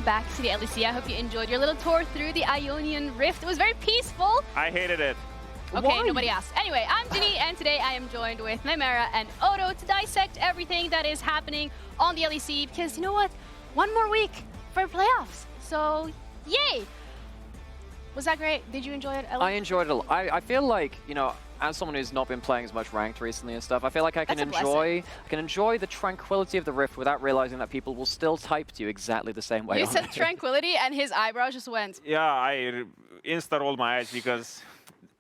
back to the LEC. I hope you enjoyed your little tour through the Ionian Rift. It was very peaceful. I hated it. Okay, Why? nobody asked. Anyway, I'm Ginny, and today I am joined with Nymera and Odo to dissect everything that is happening on the LEC, because you know what? One more week for playoffs. So, yay! Was that great? Did you enjoy it, Ellie? I enjoyed it a lot. I feel like, you know, as someone who's not been playing as much ranked recently and stuff, I feel like I can enjoy the tranquility of the Rift without realizing that people will still type to you exactly the same way. You said tranquility, and his eyebrows just went. Yeah, I insta-rolled my eyes because...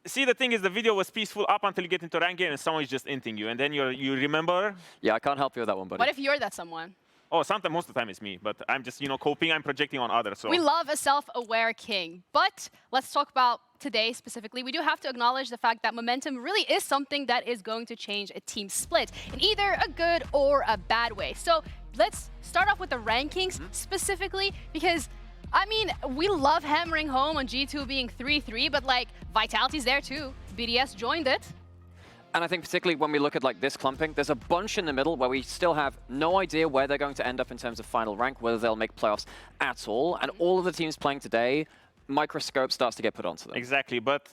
See, the thing is, the video was peaceful up until you get into rank game and someone is just inting you. And then you remember... Yeah, I can't help you with that one, buddy. What if you're that someone? Oh, sometimes, most of the time it's me. But I'm just, you know, coping. I'm projecting on others. So. We love a self-aware king. But let's talk about today specifically. We do have to acknowledge the fact that momentum really is something that is going to change a team split in either a good or a bad way. So let's start off with the rankings specifically, because I mean, we love hammering home on G2 being 3-3, but like, Vitality's there too. BDS joined it. And I think particularly when we look at like this clumping, there's a bunch in the middle where we still have no idea where they're going to end up in terms of final rank, whether they'll make playoffs at all. And all of the teams playing today, microscope starts to get put onto them. Exactly, but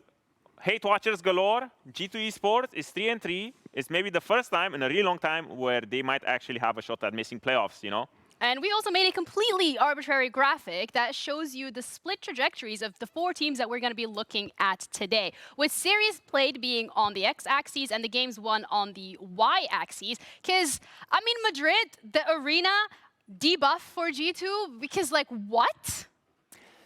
hate watchers galore. G2 Esports is 3-3. It's maybe the first time in a really long time where they might actually have a shot at missing playoffs, you know? And we also made a completely arbitrary graphic that shows you the split trajectories of the 4 teams that we're going to be looking at today, with series played being on the x-axis and the games won on the y-axis. Because, I mean, Madrid, the arena, debuff for G2, because, like, what?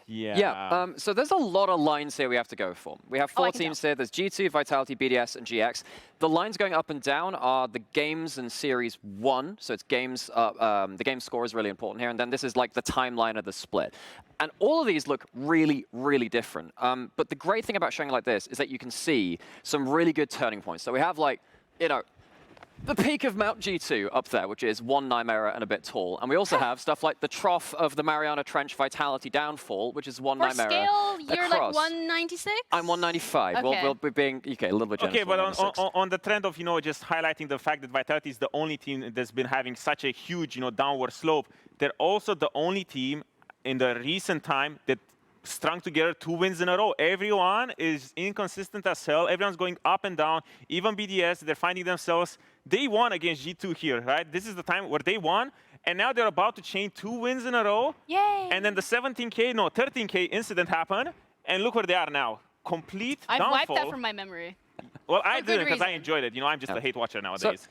Yeah, so there's a lot of lines here we have to go for. We have 4 teams here. There's G2, Vitality, BDS, and GX. The lines going up and down are the games and series 1. So it's games, the game score is really important here. And then this is like the timeline of the split. And all of these look really, really different. But the great thing about showing like this is that you can see some really good turning points. So we have like, you know, the peak of Mount G2 up there, which is 1 Nymera and a bit tall. And we also have stuff like the trough of the Mariana Trench Vitality downfall, which is 1 Nymera For scale, you're across. like 196? I'm 195. Okay. We'll be being, okay, a little bit generous. Okay, but on the trend of, you know, just highlighting the fact that Vitality is the only team that's been having such a huge, you know, downward slope, they're also the only team in the recent time that strung together 2 wins in a row. Everyone is inconsistent as hell. Everyone's going up and down. Even BDS, they're finding themselves. They won against G2 here, right? This is the time where they won, and now they're about to chain 2 wins in a row. Yay! And then the 13K incident happened, and look where they are now. Complete downfall. I've wiped that from my memory. Well, I didn't, because I enjoyed it. You know, I'm just a hate watcher nowadays.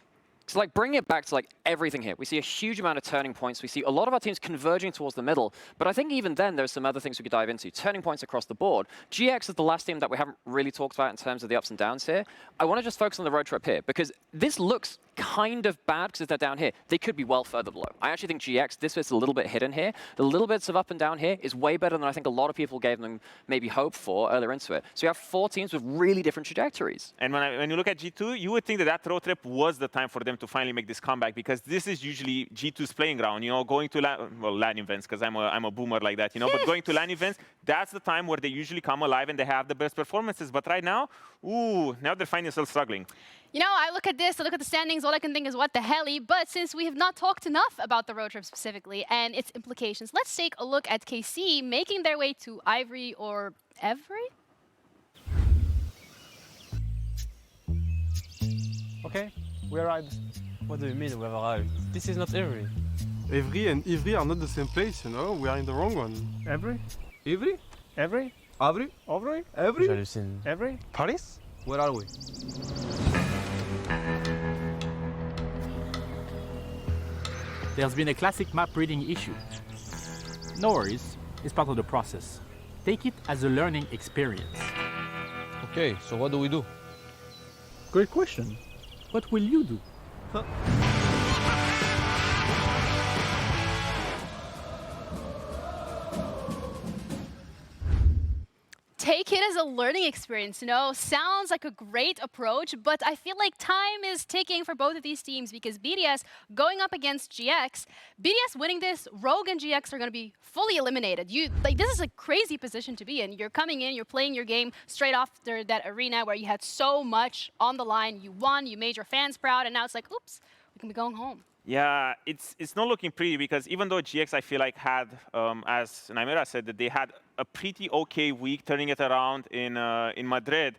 So like bringing it back to like everything here, we see a huge amount of turning points. We see a lot of our teams converging towards the middle, but I think even then there's some other things we could dive into. Turning points across the board. GX is the last team that we haven't really talked about in terms of the ups and downs here. I want to just focus on the road trip here, because this looks kind of bad because if they're down here, they could be well further below. I actually think GX, this bit's a little bit hidden here. The little bits of up and down here is way better than I think a lot of people gave them maybe hope for earlier into it. So you have 4 teams with really different trajectories. And when you look at G2, you would think that that road trip was the time for them to finally make this comeback, because this is usually G2's playing ground. You know, going to LAN events, because I'm a boomer like that, you know, but going to LAN events, that's the time where they usually come alive and they have the best performances. But right now, ooh, now they're finding themselves struggling. You know, I look at this, I look at the standings, all I can think is what the helly, but since we have not talked enough about the road trip specifically and its implications, let's take a look at KC making their way to Ivory or Every? Okay, we arrived. What do you mean we have arrived? This is not Every. Evry and Ivry are not the same place, you know? We are in the wrong one. Every? Ivry? Every? Avry? Overy? Every? J'hallucine. Every? Paris? Where are we? There's been a classic map reading issue. No worries, it's part of the process. Take it as a learning experience. Okay, so what do we do? Great question. What will you do? Take it as a learning experience, you know? Sounds like a great approach, but I feel like time is ticking for both of these teams, because BDS going up against GX, BDS winning this, Rogue and GX are going to be fully eliminated. This is a crazy position to be in. You're coming in, you're playing your game straight after that arena where you had so much on the line. You won, you made your fans proud, and now it's like, oops, we can be going home. Yeah, it's not looking pretty because even though GX, I feel like had, as Naimera said, that they had a pretty okay week turning it around in Madrid,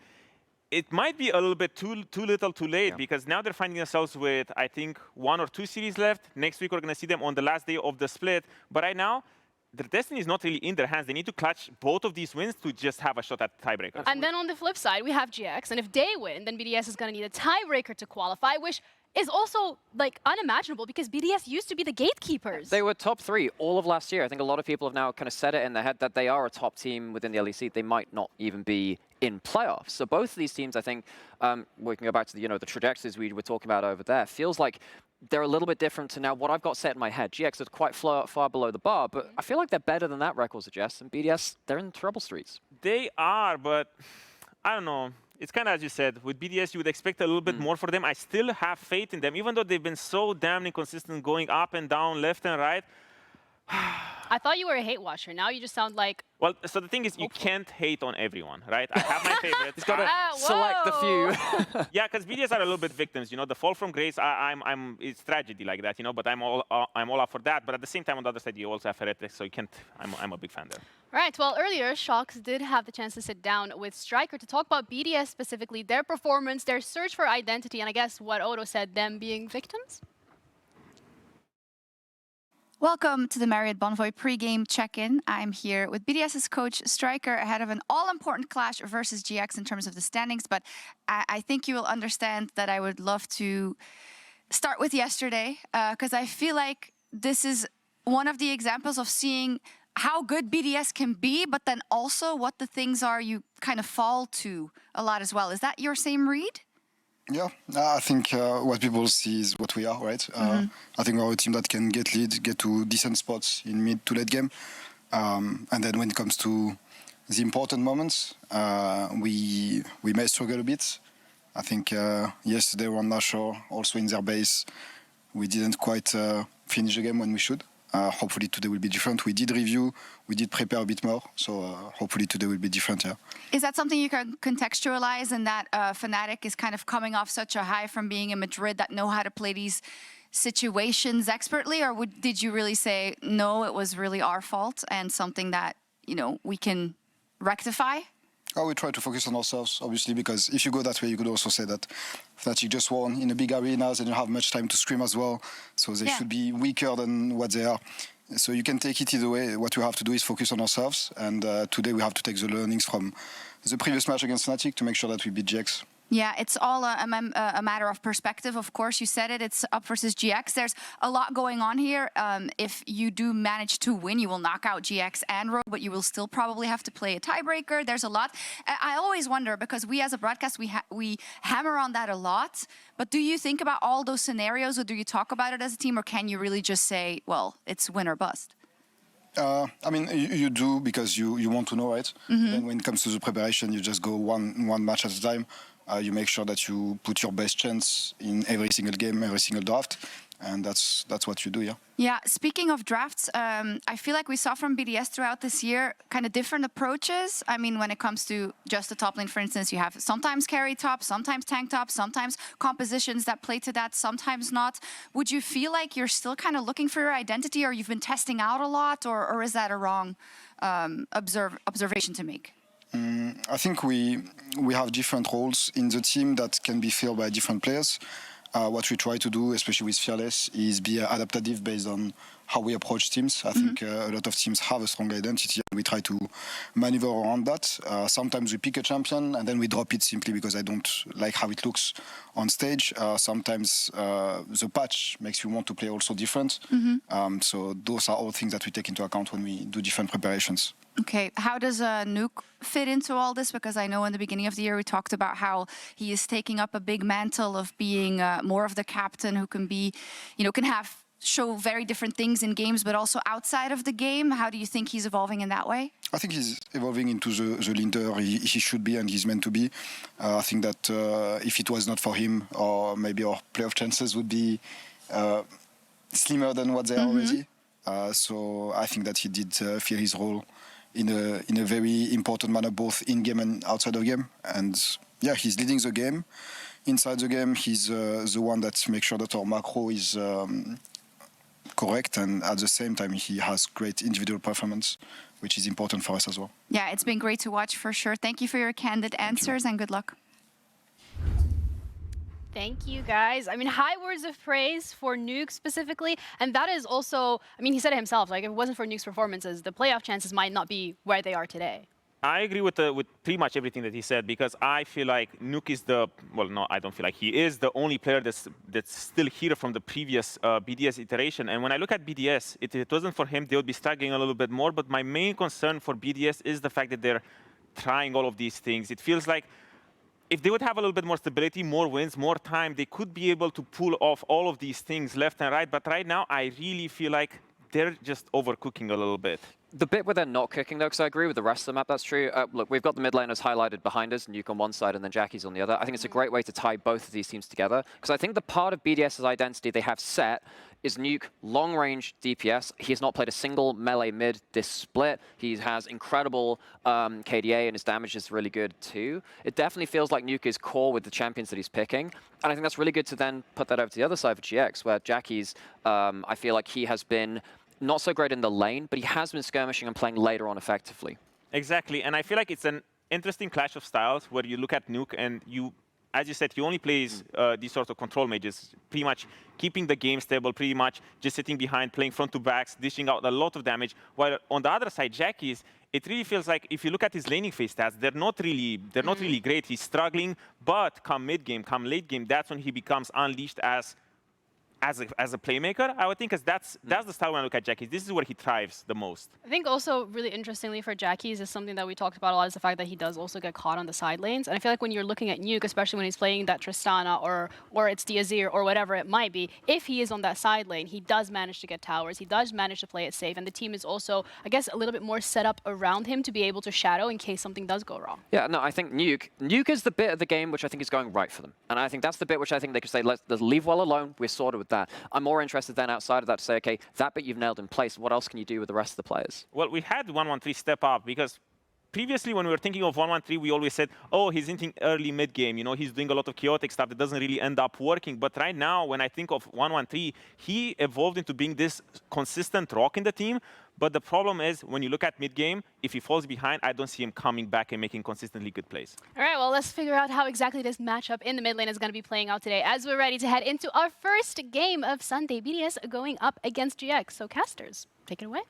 it might be a little bit too little too late because now they're finding themselves with, I think, 1 or 2 series left. Next week, we're going to see them on the last day of the split. But right now, their destiny is not really in their hands. They need to clutch both of these wins to just have a shot at tiebreaker. And then on the flip side, we have GX. And if they win, then BDS is going to need a tiebreaker to qualify, which is also like unimaginable because BDS used to be the gatekeepers. They were top 3 all of last year. I think a lot of people have now kind of set it in their head that they are a top team within the LEC. They might not even be in playoffs. So both of these teams, I think, we can go back to the, the trajectories we were talking about over there. Feels like they're a little bit different to now what I've got set in my head. GX is quite far below the bar, but I feel like they're better than that record suggests. And BDS, they're in trouble streets. They are, but I don't know. It's kind of as you said, with BDS, you would expect a little bit more for them. I still have faith in them, even though they've been so damn inconsistent going up and down, left and right. I thought you were a hate watcher. Now you just sound like... Well, so the thing is, you can't hate on everyone, right? I have my favorites. He's got to select the few. Yeah, because BDS are a little bit victims. The fall from grace, it's tragedy like that, but I'm all up for that. But at the same time, on the other side, you also have heretics, so you can't. I'm a big fan there. Right. Well, earlier, Shocks did have the chance to sit down with Striker to talk about BDS specifically, their performance, their search for identity, and I guess what Odo said, them being victims. Welcome to the Marriott Bonvoy pre-game check-in. I'm here with BDS's coach Striker ahead of an all-important clash versus GX in terms of the standings, but I think you will understand that I would love to start with yesterday because I feel like this is one of the examples of seeing how good BDS can be, but then also what the things are you kind of fall to a lot as well. Is that your same read? Yeah, I think what people see is what we are, right? I think we're a team that can get lead, get to decent spots in mid to late game. And then when it comes to the important moments, we may struggle a bit. I think yesterday on Nashor, also in their base, we didn't quite finish the game when we should. Hopefully today will be different. We did review, we did prepare a bit more, so hopefully today will be different, yeah. Is that something you can contextualize in that Fnatic is kind of coming off such a high from being in Madrid that know how to play these situations expertly, or did you really say, no, it was really our fault and something that, we can rectify? Oh, we try to focus on ourselves, obviously, because if you go that way, you could also say that Fnatic just won in a big arena, they don't have much time to scrim as well, so they should be weaker than what they are. So you can take it either way. What we have to do is focus on ourselves, and today we have to take the learnings from the previous match against Fnatic to make sure that we beat GX. Yeah, it's all a matter of perspective. Of course, you said it. It's up versus GX. There's a lot going on here. If you do manage to win, you will knock out GX and Rogue, but you will still probably have to play a tiebreaker. There's a lot. I always wonder, because we as a broadcast, we hammer on that a lot. But do you think about all those scenarios, or do you talk about it as a team, or can you really just say, well, it's win or bust? I mean, you do because you want to know, right? Then when it comes to the preparation, you just go one match at a time. You make sure that you put your best chance in every single game, every single draft, and that's what you do, yeah. Yeah, speaking of drafts, I feel like we saw from BDS throughout this year kind of different approaches. I mean, when it comes to just the top lane, for instance, you have sometimes carry top, sometimes tank top, sometimes compositions that play to that, sometimes not. Would you feel like you're still kind of looking for your identity, or you've been testing out a lot, or is that a wrong observation to make? I think we have different roles in the team that can be filled by different players. What we try to do, especially with Fearless, is be adaptive based on how we approach teams. I think a lot of teams have a strong identity, and we try to maneuver around that. Sometimes we pick a champion and then we drop it simply because I don't like how it looks on stage. Sometimes the patch makes you want to play also different. So those are all things that we take into account when we do different preparations. Okay, how does Nuke fit into all this? Because I know in the beginning of the year we talked about how he is taking up a big mantle of being more of the captain who can be, can show very different things in games, but also outside of the game. How do you think he's evolving in that way? I think he's evolving into the leader he should be and he's meant to be. I think that if it was not for him, or maybe our playoff chances would be slimmer than what they are already. So I think that he did feel his role in a very important manner, both in game and outside of game. And yeah, he's leading the game. inside the game, he's the one that makes sure that our macro is correct, and at the same time, he has great individual performance, which is important for us as well. Yeah, it's been great to watch for sure. Thank you for your candid answers and good luck. Thank you, guys. I mean, high words of praise for Nuke specifically, and that is also, I mean, he said it himself, like, if it wasn't for Nuke's performances, the playoff chances might not be where they are today. I agree with pretty much everything that he said, because I feel like Nuke is well, no, I don't feel like he is the only player that's still here from the previous BDS iteration. And when I look at BDS, if it wasn't for him, they would be struggling a little bit more. But my main concern for BDS is the fact that they're trying all of these things. It feels like if they would have a little bit more stability, more wins, more time, they could be able to pull off all of these things left and right. But right now, I really feel like they're just overcooking a little bit. The bit where they're not cooking, though, because I agree with the rest of the map, that's true. Look, we've got the mid laners highlighted behind us, Nuke on one side and then Jackie's on the other. I think it's a great way to tie both of these teams together, because I think the part of BDS's identity they have set is Nuke long-range DPS. He has not played a single melee mid this split. He has incredible KDA, and his damage is really good, too. It definitely feels like Nuke is core with the champions that he's picking, and I think that's really good to then put that over to the other side for GX, where Jackie's, I feel like he has been not so great in the lane, but he has been skirmishing and playing later on effectively. Exactly, and I feel like it's an interesting clash of styles where you look at Nuke and you, as you said, he only plays these sorts of control mages, pretty much keeping the game stable, pretty much just sitting behind, playing front to backs, dishing out a lot of damage. While on the other side, Jackie's, it really feels like if you look at his laning phase stats, they're not really great. He's struggling, but come mid game, come late game, that's when he becomes unleashed as a playmaker, I would think, because that's the style when I look at Jackie's. This is where he thrives the most. I think also really interestingly for Jackie's is something that we talked about a lot is the fact that he does also get caught on the side lanes. And I feel like when you're looking at Nuke, especially when he's playing that Tristana or it's Diazir or whatever it might be, if he is on that side lane, he does manage to get towers. He does manage to play it safe. And the team is also, I guess, a little bit more set up around him to be able to shadow in case something does go wrong. Yeah, no, I think Nuke is the bit of the game which I think is going right for them. And I think that's the bit which I think they could say, let's leave well alone. We're sorted with that. I'm more interested then outside of that to say, okay, that bit you've nailed in place. What else can you do with the rest of the players? Well, we had 113 step up because previously when we were thinking of 113, we always said, oh, he's hinting early mid game. You know, he's doing a lot of chaotic stuff that doesn't really end up working. But right now, when I think of 113, he evolved into being this consistent rock in the team. But the problem is, when you look at mid game, if he falls behind, I don't see him coming back and making consistently good plays. All right, well, let's figure out how exactly this matchup in the mid lane is going to be playing out today as we're ready to head into our first game of Sunday. BDS going up against GX. So casters, take it away.